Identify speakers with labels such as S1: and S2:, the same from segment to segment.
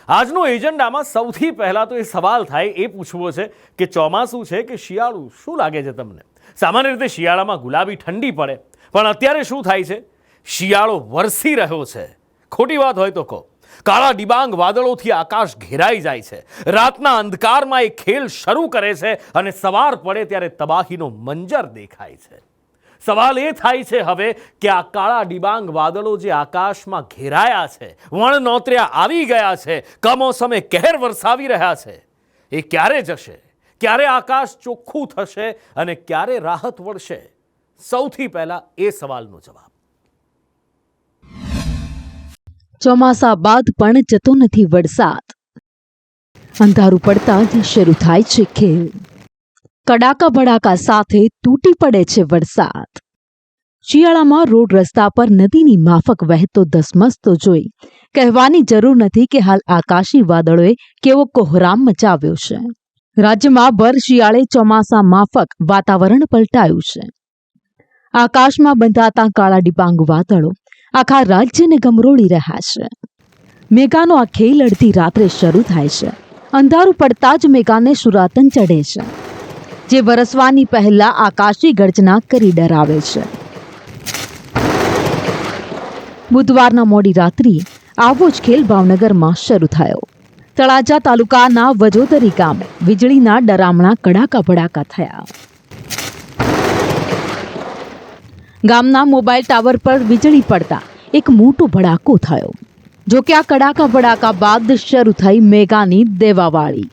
S1: આજનો એજન્ડામાં સૌથી પહેલા તો એ સવાલ થાય એ પૂછવો છે કે ચોમાસું છે કે શિયાળું, શું લાગે છે તમને? સામાન્ય રીતે શિયાળામાં ગુલાબી ઠંડી પડે, પણ અત્યારે શું થાય છે? શિયાળો વરસી રહ્યો છે. ખોટી વાત હોય તો કહો. કાળા ડિબાંગ વાદળોથી આકાશ ઘેરાઈ જાય છે. રાતના અંધકારમાં એ ખેલ શરૂ કરે છે અને સવાર પડે ત્યારે તબાહીનો મંજર દેખાય છે. સવાલ એ થાય છે હવે કે આ કાળા ડિબાંગ વાદળો જે આકાશમાં ઘેરાયા છે, વણનોતર્યા આવી ગયા છે, કમોસમે કહેર વરસાવી રહ્યા છે, એ ક્યારે જશે? ક્યારે આકાશ ચોખ્ખું થશે અને ક્યારે રાહત વળશે? સૌથી પહેલા એ સવાલનો જવાબ.
S2: ચોમાસા બાદ પણ જતો નથી વરસાદ. અંધારું પડતા જ શરૂ થાય છે ખેલ. કડાકા ભડાકા સાથે તૂટી પડે છે વરસાદ. શિયાળામાં રોડ રસ્તા પર નદીની માફક વહેતો ધસમસતો જોઈ કહેવાની જરૂર નથી કે હાલ આકાશી વાદળોએ કેવો કોહરામ મચાવ્યો છે. રાજ્યમાં ભર શિયાળે ચોમાસા માફક વાતાવરણ પલટાયું છે. આકાશમાં બંધાતા કાળા ડિબાંગ વાદળો આખા રાજ્યને ગમરોળી રહ્યા છે. મેઘાનો આ ખેલ અડધી રાત્રે શરૂ થાય છે. અંધારું પડતા જ મેઘાને સુરાતન ચડે છે, જે વરસવાની પહેલા આકાશી ગર્જના કરી ડરાવે છે. બુધવારના મોડી રાત્રિએ આવો જ ખેલ ભાવનગરમાં શરૂ થયો. તળાજા તાલુકાના વજોદરી ગામે વીજળીના ડરામણા કડાકા ભડાકા થયા. ગામના મોબાઈલ ટાવર પર વીજળી પડતા એક મોટો ભડાકો થયો. જો કે આ કડાકા ભડાકા બાદ શરૂ થઈ મેઘાની દેવાવાળી.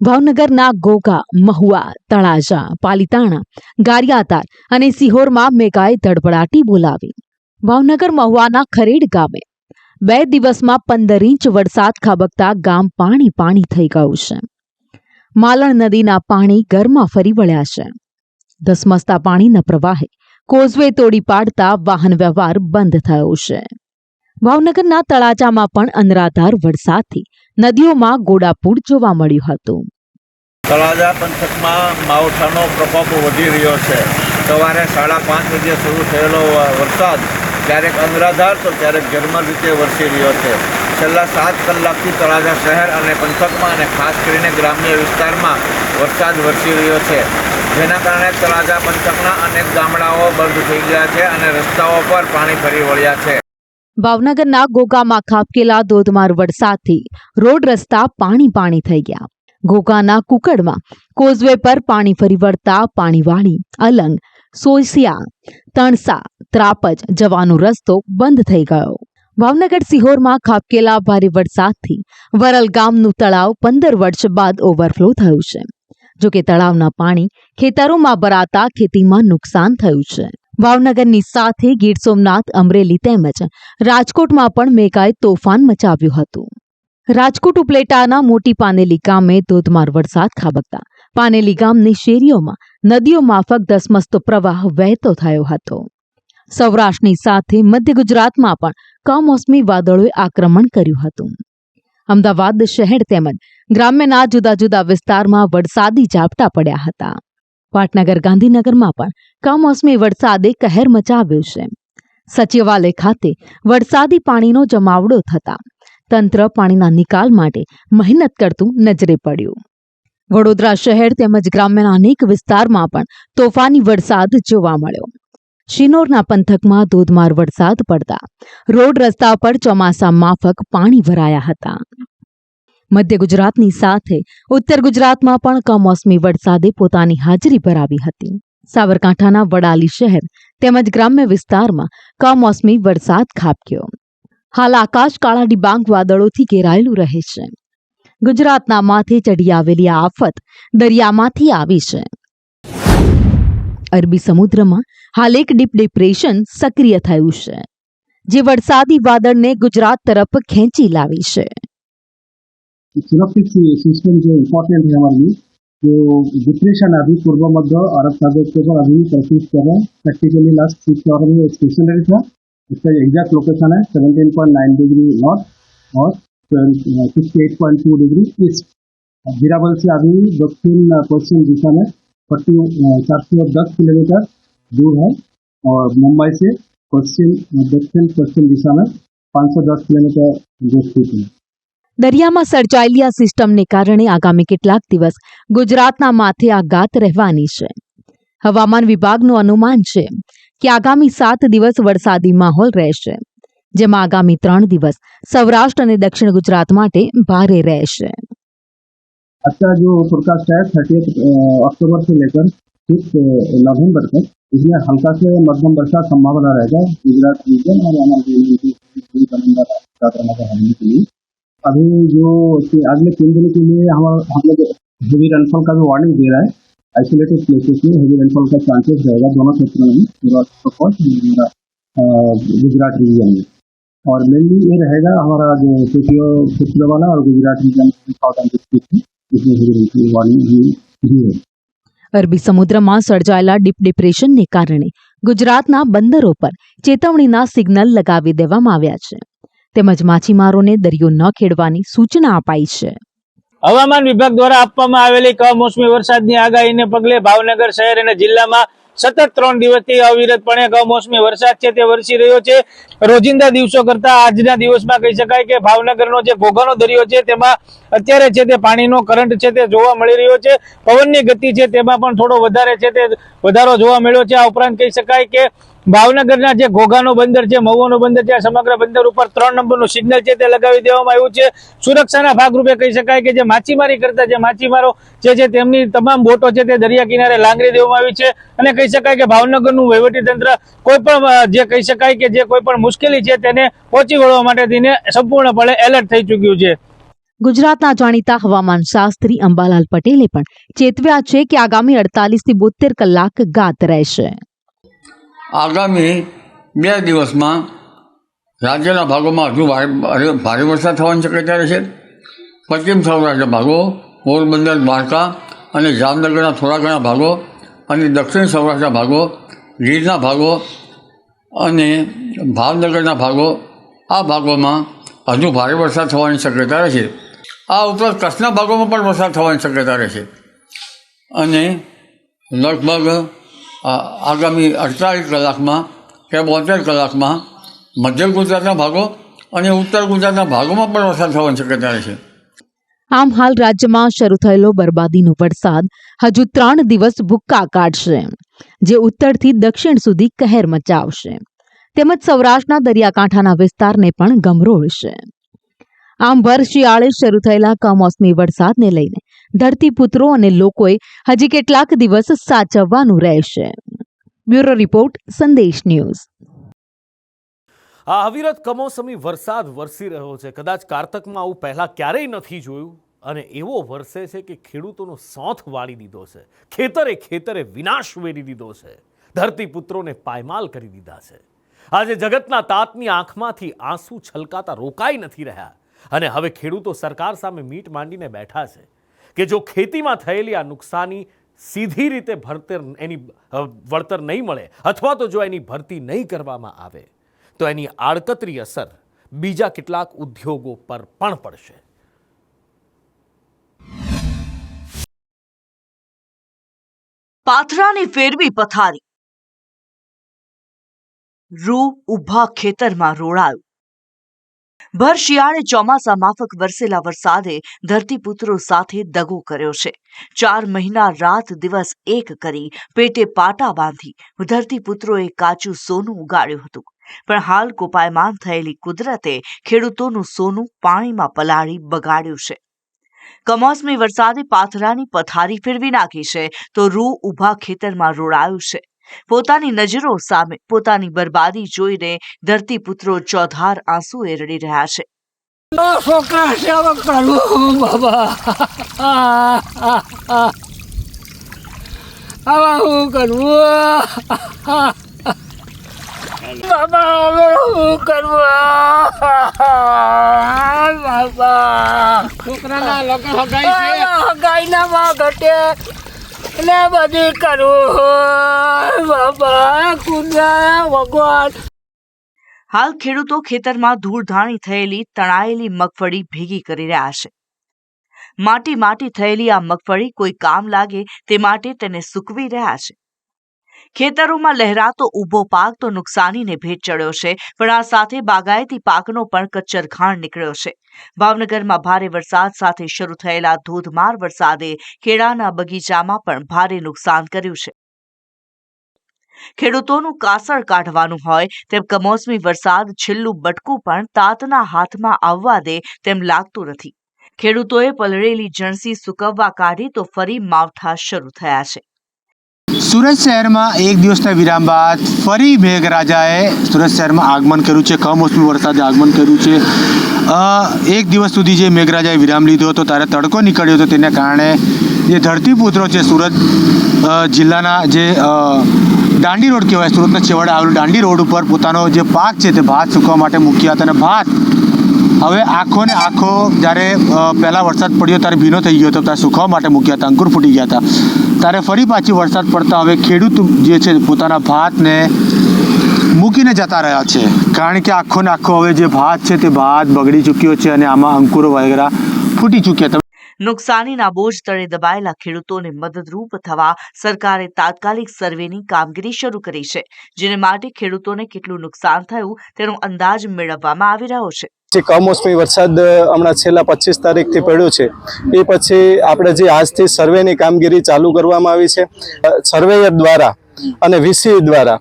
S2: ભાવનગરના ઘોઘા, મહુવા, તળાજા, પાલીતાણા, ગારિયાતાર અને સિહોરમાં મેઘાએ ધડપડાટી બોલાવી. ભાવનગર મહુવાના ખરેડ ગામે 2 દિવસમાં 15 ઇંચ વરસાદ ખાબકતા ગામ પાણી પાણી થઈ ગયું છે. માલણ નદીના પાણી ઘરમાં ફરી વળ્યા છે. ધસમસતા પાણીના પ્રવાહે કોઝવે તોડી પાડતા વાહન વ્યવહાર બંધ થયો છે. ભાવનગરના તળાજામાં પણ અનરાધાર વરસાદથી નદીઓમાં ઘોડાપૂર જોવા મળ્યું હતું.
S3: તળાજા પંથકમાં માવઠાનો પ્રકોપ વધી રહ્યો છે. સવારે 5:30 વાગે શરૂ થયેલો વરસાદ ક્યારેક અનરાધાર તો ક્યારેક ઝરમર રીતે વરસી રહ્યો છે. છેલ્લા 7 કલાકથી તળાજા શહેર અને પંથકમાં અને ખાસ કરીને ગ્રામ્ય વિસ્તારમાં વરસાદ વરસી રહ્યો છે, જેના કારણે તળાજા પંથકના અનેક ગામડાઓ બંધ થઈ ગયા છે અને રસ્તાઓ પર પાણી ફરી વળ્યા છે.
S2: ભાવનગરના ઘોઘામાં ખાબકેલા ધોધમાર વરસાદથી રોડ રસ્તા પાણી પાણી થઈ ગયા. ઘોઘાના કુકડમાં કોઝવે પર પાણી ફરી વળતા પાણીવાળી, અલંગ, સોયસિયા, તણસા, ત્રાપજ જવાનો રસ્તો બંધ થઈ ગયો. ભાવનગર સિહોરમાં ખાબકેલા ભારે વરસાદથી વરલ ગામનું તળાવ 15 વર્ષ બાદ ઓવરફ્લો થયું છે. જોકે તળાવના પાણી ખેતરોમાં ભરાતા ખેતીમાં નુકસાન થયું છે. ભાવનગરની સાથે ગીર સોમનાથ, અમરેલી તેમજ રાજકોટમાં પણ મેઘાએ તોફાન મચાવ્યું હતું. રાજકોટ ઉપલેટાના મોટી પાનેલી ગામે ધોધમાર વરસાદ ખાબકતા પાનેલી ગામની શેરીઓમાં નદીઓ માફક ધસમસતો પ્રવાહ વહેતો થયો હતો. સૌરાષ્ટ્રની સાથે મધ્ય ગુજરાતમાં પણ કમોસમી વાદળોએ આક્રમણ કર્યું હતું. અમદાવાદ શહેર તેમજ ગ્રામ્યના જુદા જુદા વિસ્તારમાં વરસાદી ઝાપટા પડ્યા હતા. પાટનગર, ગાંધીનગરમાં પણ કમોસમી વરસાદે કહેર મચાવ્યો છે. સચિવાલય ખાતે વરસાદી પાણીનો જમાવડો થતા તંત્ર પાણીના નિકાલ માટે મહેનત કરતું નજરે પડ્યું. વડોદરા શહેર તેમજ ગ્રામ્યના અનેક વિસ્તારમાં પણ તોફાની વરસાદ જોવા મળ્યો. શિનોરના પંથકમાં ધોધમાર વરસાદ પડતા રોડ રસ્તા પર ચોમાસા માફક પાણી ભરાયા હતા. મધ્ય ગુજરાતની સાથે ઉત્તર ગુજરાતમાં પણ કમોસમી વરસાદે પોતાની હાજરી ભરાવી હતી. સાબરકાંઠાના વડાલી શહેર તેમજ ગ્રામ્ય વિસ્તારમાં કમોસમી વરસાદ ખાબક્યો. હાલ આકાશ કાળા ડિબાંગ વાદળોથી ઘેરાયેલું રહે છે. ગુજરાતના માથે ચઢી આવેલી આ આફત દરિયામાંથી આવી છે. અરબી સમુદ્રમાં હાલ એક ડીપ ડિપ્રેશન સક્રિય થયું છે, જે વરસાદી વાદળને ગુજરાત તરફ ખેંચી લાવી છે.
S4: सुरक्षित सिस्टम जो इम्पोर्टेंट है हमारे लिए, जो डिप्रेशन अभी पूर्व मध्य अरब सागर के ऊपर अभी परसिस्ट कर रहे हैं. प्रैक्टिकली लास्ट 6 आवर में स्टेशनरी था. इसका एग्जैक्ट लोकेशन है 17.9 डिग्री नॉर्थ और 68.2 डिग्री ईस्ट. वीरावल से अभी दक्षिण पश्चिम दिशा में 410 किलोमीटर दूर है और मुंबई से दक्षिण पश्चिम दिशा में 510 किलोमीटर जो स्थित है।
S2: દરિયામાં સર્જાયેલી આ સિસ્ટમને કારણે આગામી કેટલાક દિવસ ગુજરાતના માથે આઘાત રહેવાની છે. હવામાન વિભાગનું અનુમાન છે કે આગામી 7 દિવસ વરસાદી માહોલ રહેશે, જેમાં આગામી 3 દિવસ સૌરાષ્ટ્ર અને દક્ષિણ ગુજરાત માટે ભારે રહેશે.
S4: अच्छा जो फोरकास्ट है 30 अक्टूबर से लेकर 6 नवंबर तक इसमें हल्का से मध्यम वर्षा संभावना रहेगा गुजरात रीजन और हवाने के लिए। अभी जो अगले 3 दिन के लिए हम लोग हेवी रेनफॉल का भी वार्निंग दे रहा है। आइसोलेटेड प्लेसेस में हेवी रेनफॉल का चांसेस रहेगा दोनों क्षेत्रों में, गुजरात रीजन में। और मेनली ये रहेगा हमारा जो सिटियों क्षेत्र वाला और गुजरात रीजन इसमें हेवी रेनफॉल वार्निंग भी है।
S2: અરબી સમુદ્રમાં સર્જાયેલા ડીપ ડિપ્રેશનને કારણે ગુજરાતના બંદરો પર ચેતવણીના સિગ્નલ લગાવી દેવામાં આવ્યા છે, તેમજ માછીમારોને દરિયો ન ખેડવાની સૂચના અપાઈ છે.
S5: હવામાન વિભાગ દ્વારા આપવામાં આવેલી કમોસમી વરસાદની આગાહીને પગલે ભાવનગર શહેર અને જિલ્લામાં સતત 3 દિવસથી અવિરતપણે કમોસમી વરસાદ છે તે વરસી રહ્યો છે. રોજિંદા દિવસો કરતા આજના દિવસમાં કહી શકાય કે ભાવનગરનો જે ઘોઘાનો દરિયો છે તેમાં અત્યારે છે તે પાણીનો કરંટ છે તે જોવા મળી રહ્યો છે. પવનની ગતિ છે તેમાં પણ થોડો વધારે છે તે વધારો જોવા મળ્યો છે. આ ઉપરાંત કહી શકાય કે ભાવનગરના જે ઘોઘાનો બંદર છે, મહુવાનો બંદર છે, સમગ્ર બંદર ઉપર 3 નંબરનું સિગ્નલ છે તે લગાવી દેવામાં આવ્યું છે. સુરક્ષાના ભાગરૂપે કહી શકાય કે જે માછીમારી કરતા જે માછીમારો છે તેમની તમામ બોટો છે તે દરિયા કિનારે લાંગરી દેવામાં આવી છે. અને કહી શકાય કે ભાવનગરનું વહીવટીતંત્ર કોઈ પણ જે કહી શકાય કે જે કોઈ પણ મુશ્કેલી છે તેને પહોંચી વળવા માટે થઈને સંપૂર્ણપણે એલર્ટ થઈ ચૂક્યું છે.
S2: ગુજરાતના જાણીતા હવામાન શાસ્ત્રી અંબાલાલ પટેલે પણ ચેતવ્યા છે કે આગામી 48 થી 72 કલાક ગાત રહેશે.
S6: આગામી 2 દિવસમાં રાજ્યના ભાગોમાં હજુ ભારે વરસાદ થવાની શક્યતા રહેશે. પશ્ચિમ સૌરાષ્ટ્રના ભાગો, પોરબંદર, દ્વારકા અને જામનગરના થોડા ઘણા ભાગો અને દક્ષિણ સૌરાષ્ટ્રના ભાગો, ગીરના ભાગો અને ભાવનગરના ભાગો, આ ભાગોમાં હજુ ભારે વરસાદ થવાની શક્યતા રહેશે. આ ઉપરાંત કચ્છના ભાગોમાં પણ વરસાદ થવાની શક્યતા રહેશે. અને લગભગ આગામી 48 કલાકમાં કે 72 કલાકમાં મધ્ય ગુજરાતના ભાગો અને ઉત્તર ગુજરાતના ભાગોમાં પણ વરસાદ થવાની શક્યતા રહેશે.
S2: આમ હાલ રાજ્યમાં શરૂ થયેલો બરબાદીનો વરસાદ હજુ 3 દિવસ ભૂક્કા કાઢશે, જે ઉત્તરથી દક્ષિણ સુધી કહેર મચાવશે, તેમજ સૌરાષ્ટ્રના દરિયાકાંઠાના વિસ્તારને પણ ગમરોળશે. આમ ભર શિયાળે શરૂ થયેલા કમોસમી વરસાદને લઈને ધરતીપુત્રો અને લોકોએ હજી કેટલાક દિવસ સાચવવાનું રહેશે. બ્યુરો રિપોર્ટ, સંદેશ ન્યૂઝ.
S1: આ અવિરત કમોસમી વરસાદ વરસી રહ્યો છે. કદાચ કારતકમાં આવું પહેલાં ક્યારેય નથી જોયું, અને એવો વરસે છે કે ખેડૂતોનો સોંથ વાળી દીધો છે. ખેતરે વિનાશ વેરી દીધો છે. ધરતીપુત્રોને પાયમાલ કરી દીધા છે. આજે જગતના તાતની આંખમાંથી આંસુ છલકાતા રોકાઈ નથી રહ્યા, અને હવે ખેડૂતો સરકાર સામે મીટ માંડીને બેઠા છે કે જો ખેતીમાં થયેલી આ નુકસાની સીધી રીતે વળતર નહીં મળે, અથવા તો જો એની ભરતી નહીં કરવામાં આવે તો એની આડકતરી અસર બીજા કેટલાક ઉદ્યોગો પર પણ પડશે.
S7: પાથરાની ફેરવી પથારી, રૂ ઊભા ખેતરમાં રોડાયું. ભર શિયાળે ચોમાસા માફક વરસેલા વરસાદે ધરતીપુત્રો સાથે દગો કર્યો છે. 4 મહિના રાત દિવસ એક કરી પેટે પાટા બાંધી ધરતીપુત્રોએ કાચું સોનું ઉગાડ્યું હતું. પણ હાલ કોપાયમાન થયેલી કુદરતે ખેડૂતોનું સોનું પાણીમાં પલાળી બગાડ્યું છે. કમોસમી વરસાદે પાથરાની પથારી ફેરવી નાખી છે તો રૂ ઊભા ખેતરમાં રોડાયું છે. પોતાની નજરો સામે પોતાની બરબાદી જોઈને ધરતીપુત્રો ચોધાર આંસુએ રડી રહ્યા છે.
S5: છોકરા સેવા કરું બાબા, આવા હું કરવું બાબા, હું કરવું બાબા. છોકરાના લગ્ન હગાઈ ના માં ઘટે ને બધી કરું બાબા, કુદા ભગવાન.
S7: હાલ ખેડૂતો ખેતરમાં ધૂળધાણી થયેલી તણાયેલી મગફળી ભેગી કરી રહ્યા છે. માટી થયેલી આ મગફળી કોઈ કામ લાગે તે માટે તેને સૂકવી રહ્યા છે. ખેતરોમાં લહેરાતો ઊભો પાક તો નુકસાનીને ભેટ ચડ્યો છે, પણ આ સાથે બાગાયતી પાકનો પણ કચ્ચરઘાણ નીકળ્યો છે. ભાવનગરમાં ભારે વરસાદ સાથે શરૂ થયેલા ધોધમાર વરસાદે કેળાના બગીચામાં પણ ભારે નુકસાન કર્યું છે. ખેડૂતોનું કાસળ કાઢવાનું હોય તેમ કમોસમી વરસાદ છેલ્લું બટકું પણ તાતના હાથમાં આવવા દે તેમ લાગતું નથી. ખેડૂતોએ પલળેલી જણસી સૂકવવા કાઢી તો ફરી માવઠા શરૂ થયા છે.
S8: સુરત શહેરમાં એક દિવસના વિરામ બાદ ફરી મેઘરાજાએ સુરત શહેરમાં આગમન કર્યું છે. કમોસમી વરસાદે આગમન કર્યું છે. એક દિવસ સુધી જે મેઘરાજાએ વિરામ લીધો હતો ત્યારે તડકો નીકળ્યો હતો, તેને કારણે જે ધરતીપુત્રો છે સુરત જિલ્લાના જે દાંડી રોડ કહેવાય, સુરતના છેવાડે આવેલું દાંડી રોડ ઉપર પોતાનો જે પાક છે તે ભાત સૂકવવા માટે મૂક્યા હતા. અને ભાત હવે આખો ને આખો જ્યારે પહેલાં વરસાદ પડ્યો ત્યારે ભીનો થઈ ગયો હતો, ત્યારે સૂકવવા માટે મૂક્યા હતા, અંકુર ફૂટી ગયા હતા. ત્યારે ફરી પાછી વરસાદ પડતા હવે ખેડૂત જે છે પોતાના ભાતને મૂકીને જતા રહ્યા છે, કારણ કે આખો ને આખો હવે જે ભાત છે તે ભાત બગડી ચૂક્યો છે અને આમાં અંકુરો વગેરે ફૂટી ચૂક્યા.
S7: નુકસાનીના બોજ તળે દબાયેલા ખેડૂતોને મદદરૂપ થવા સરકારે તાત્કાલિક સર્વેની કામગીરી શરૂ કરી છે, જેને માટે ખેડૂતોને કેટલું નુકસાન થયું તેનો અંદાજ મેળવવામાં આવી રહ્યો છે.
S9: કમોસમી વરસાદ હમણાં છેલ્લા 25 તારીખથી પડ્યો છે. એ પછી આપણે જે આજથી સર્વેની કામગીરી ચાલુ કરવામાં આવી છે. સર્વેયર દ્વારા અને વીસી દ્વારા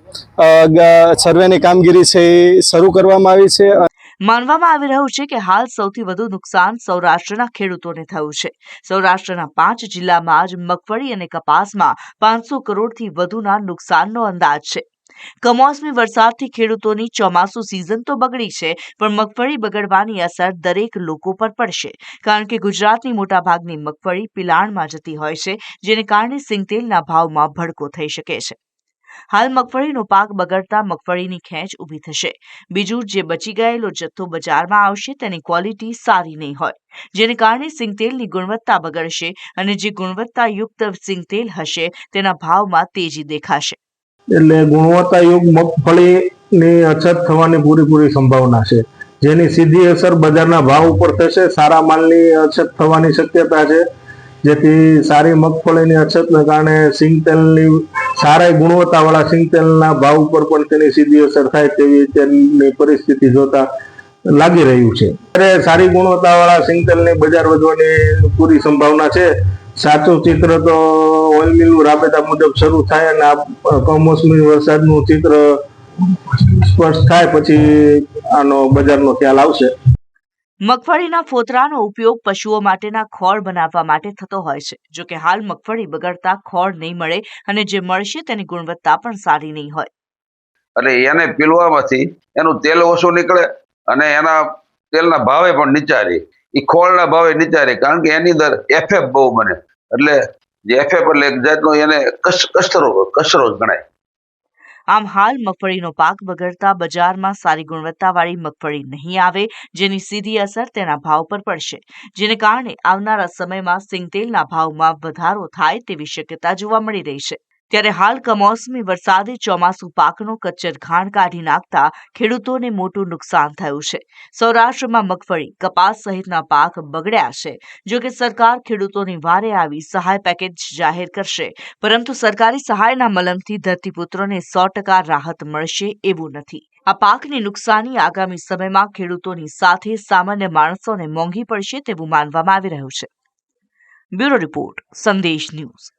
S9: સર્વેની કામગીરી છે એ શરૂ કરવામાં આવી છે.
S7: માનવામાં આવી રહ્યું છે કે હાલ સૌથી વધુ નુકસાન સૌરાષ્ટ્રના ખેડૂતોને થયું છે. સૌરાષ્ટ્રના 5 જિલ્લામાં જ મગફળી અને કપાસમાં 500 કરોડથી વધુના નુકસાનનો અંદાજ છે. કમોસમી વરસાદથી ખેડૂતોની ચોમાસુ સિઝન તો બગડી છે, પણ મગફળી બગડવાની અસર દરેક લોકો પર પડશે, કારણ કે ગુજરાતની મોટાભાગની મગફળી પિલાણમાં જતી હોય છે, જેને કારણે સિંગતેલના ભાવમાં ભડકો થઈ શકે છે. હાલ મગફળીનો પાક બગડતા મગફળીની ખેંચ ઊભી થશે. બીજું, જે બચી ગયેલો જથ્થો બજારમાં આવશે તેની ક્વોલિટી સારી નહીં હોય, જેને કારણે સિંગતેલની ગુણવત્તા બગડશે અને જે ગુણવત્તાયુક્ત સિંગતેલ હશે તેના ભાવમાં તેજી દેખાશે.
S10: એટલે ગુણવત્તાયુક્ત મગફળીની અછત થવાની પૂરેપૂરી સંભાવના છે, જેની સીધી અસર બજારના ભાવ ઉપર થશે. સારા માલની અછત થવાની શક્યતા છે, જેથી સારી મગફળીની અછતને કારણે સિંગતેલની સારા ગુણવત્તાવાળા સિંગતેલના ભાવ ઉપર પણ તેની સીધી અસર થાય તેવી તેની પરિસ્થિતિ જોતા લાગી રહ્યું છે. ત્યારે સારી ગુણવત્તાવાળા સિંગતેલની બજાર વધવાની પૂરી સંભાવના છે. સાચું ચિત્ર તો ઓઇલ મિલનું રાબેતા મુજબ શરૂ થાય અને આ કમોસમી વરસાદનું ચિત્ર સ્પષ્ટ થાય પછી આનો બજારનો ખ્યાલ આવશે.
S7: મગફળીના ફોતરાનો ઉપયોગ પશુઓ માટેના ખોળ બનાવવા માટે થતો હોય છે. જો કે હાલ મગફળી બગડતા ખોળ નહીં મળે અને જે મળશે તેની ગુણવત્તા પણ સારી નહીં હોય.
S11: એટલે એને પીલવામાંથી એનું તેલ ઓછું નીકળે અને એના તેલના ભાવે પણ નીચા રહે. એ ખોળના ભાવે નીચા રહે, કારણ કે એની અંદર એફએફ બહુ બને. એટલે જે એફએફ એટલે એક જાતનો એને કચરો ગણાય.
S7: આમ હાલ મગફળીનો પાક બગડતા બજારમાં સારી ગુણવત્તાવાળી મગફળી નહીં આવે, જેની સીધી અસર તેના ભાવ પર પડશે, જેને કારણે આવનારા સમયમાં સિંગતેલના ભાવમાં વધારો થાય તેવી શક્યતા જોવા મળી રહી છે. ત્યારે હાલ કમોસમી વરસાદે ચોમાસુ પાકનો કચ્ચરઘાણ કાઢી નાખતા ખેડૂતોને મોટું નુકસાન થયું છે. સૌરાષ્ટ્રમાં મગફળી, કપાસ સહિતના પાક બગડ્યા છે. જો કે સરકાર ખેડૂતોની વારે આવી સહાય પેકેજ જાહેર કરશે, પરંતુ સરકારી સહાયના મલમથી ધરતીપુત્રોને 100% રાહત મળશે એવું નથી. આ પાકની નુકસાની આગામી સમયમાં ખેડૂતોની સાથે સામાન્ય માણસોને મોંઘી પડશે તેવું માનવામાં આવી રહ્યું છે. બ્યુરો રિપોર્ટ, સંદેશ ન્યૂઝ.